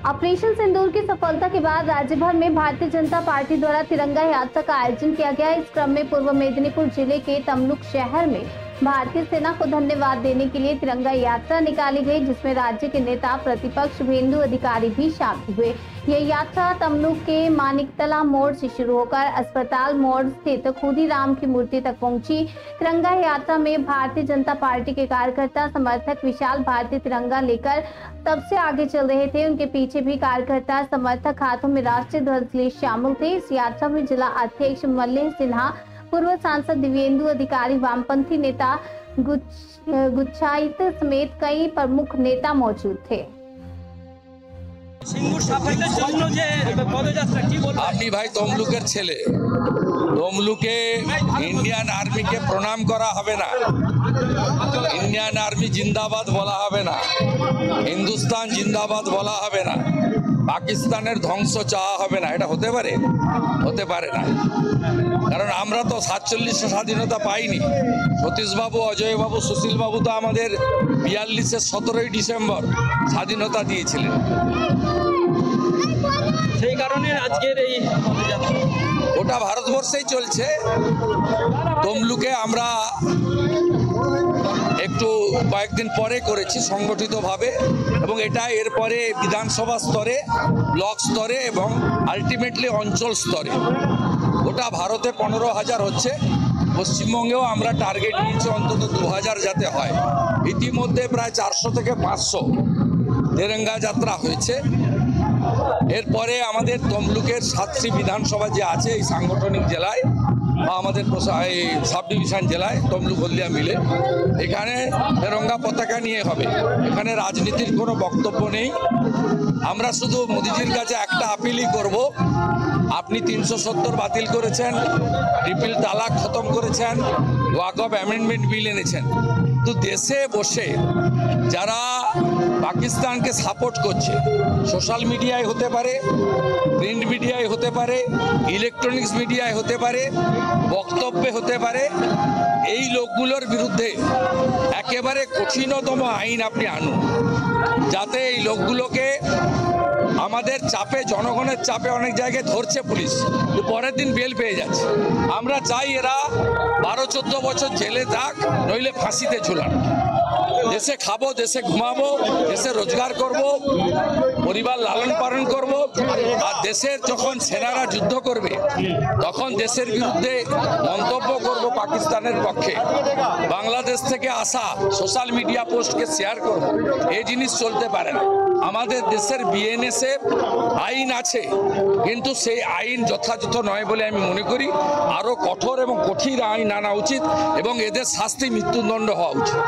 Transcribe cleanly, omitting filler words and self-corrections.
Operation सिंदूर की सफलता के बाद राज्य भर में भारतीय जनता पार्टी द्वारा तिरंगा यात्रा का आयोजन किया गया। इस क्रम में पूर्व मेदिनीपुर जिले के तमलुक शहर में भारतीय सेना को धन्यवाद देने के लिए तिरंगा यात्रा निकाली गई, जिसमें राज्य के नेता प्रतिपक्ष शुभेंदु अधिकारी भी शामिल हुए। यह यात्रा तमलुक के मानिकतला मोड़ से शुरू होकर अस्पताल मोड़ स्थित खुदीराम की मूर्ति तक पहुंची। तिरंगा यात्रा में भारतीय जनता पार्टी के कार्यकर्ता समर्थक विशाल भारतीय तिरंगा लेकर तब से आगे चल रहे थे। उनके पीछे भी कार्यकर्ता समर्थक हाथों में राष्ट्रीय ध्वज लिए शामिल थे। इस यात्रा में जिला अध्यक्ष मल्लेह सिन्हा, पूर्व सांसद दिव्येंदु अधिकारी, वामपंथी नेता गुच्छाइत समेत कई प्रमुख नेता मौजूद थे। আপনি ভাই তমলুকের ছেলে, তমলুকে ইন্ডিয়ান আর্মিকে প্রণাম করা হবে না, ইন্ডিয়ান আর্মি জিন্দাবাদ বলা হবে না, হিন্দুস্তান জিন্দাবাদ বলা হবে না, পাকিস্তানের ধ্বংস চাওয়া হবে না। এটা হতে পারে? হতে পারে না। কারণ আমরা তো 47 স্বাধীনতা পাইনি। সতীশবাবু, অজয়বাবু, সুশীলবাবু তো আমাদের 42-এর 17ই ডিসেম্বর স্বাধীনতা দিয়েছিলেন। সেই কারণে আজকের এই ওটা ভারতবর্ষেই চলছে। তমলুকে আমরা একটু কয়েকদিন পরে করেছি সংগঠিতভাবে, এবং এটা এরপরে বিধানসভা স্তরে, ব্লক স্তরে এবং আলটিমেটলি অঞ্চল স্তরে ওটা ভারতে 15,000 হচ্ছে। পশ্চিমবঙ্গেও আমরা টার্গেট নিয়েছি অন্তত 2,000 যাতে হয়। ইতিমধ্যে প্রায় 400 থেকে 500 তেরঙ্গা যাত্রা হয়েছে। এরপরে আমাদের তমলুকের 7টি বিধানসভা যে আছে এই সাংগঠনিক জেলায় বা আমাদের এই সাব ডিভিশন জেলায় তমলুক হলদিয়া মিলে এখানে তেরঙ্গা পতাকা নিয়ে হবে। এখানে রাজনীতির কোনো বক্তব্য নেই। আমরা শুধু মোদিজির কাছে একটা আপিলই করব, আপনি 370 বাতিল করেছেন, ট্রিপল তালাক খতম করেছেন, ওয়াকফ অ্যামেন্ডমেন্ট বিল এনেছেন, তো দেশে বসে যারা পাকিস্তানকে সাপোর্ট করছে, সোশ্যাল মিডিয়ায় হতে পারে, প্রিন্ট মিডিয়ায় হতে পারে, ইলেকট্রনিক্স মিডিয়ায় হতে পারে, বক্তব্যে হতে পারে, এই লোকগুলোর বিরুদ্ধে একেবারে কঠিনতম আইন আপনি আনুন, যাতে এই লোকগুলোকে আমাদের চাপে, জনগণের চাপে অনেক জায়গায় ধরছে পুলিশ, পরের দিন বেল পেয়ে যাচ্ছে। আমরা চাই এরা 12-14 বছর জেলে থাক, নইলে ফাঁসিতে ঝুলান। দেশে খাবো, দেশে ঘুমাবো, দেশে রোজগার করব, পরিবার লালন পালন করব। আর দেশের যখন সেনারা যুদ্ধ করবে তখন দেশের বিরুদ্ধে মন্তব্য করব পাকিস্তানের পক্ষে। বাংলাদেশ থেকে আসা সোশ্যাল মিডিয়া পোস্টকে শেয়ার করব, এই জিনিস চলতে পারে না। আমাদের দেশের বিএনএসএ আইন আছে, কিন্তু সেই আইন যথাযথ নয় বলে আমি মনে করি। আরও কঠোর এবং কঠিন আইন আনা উচিত এবং এদের শাস্তি মৃত্যুদণ্ড হওয়া উচিত।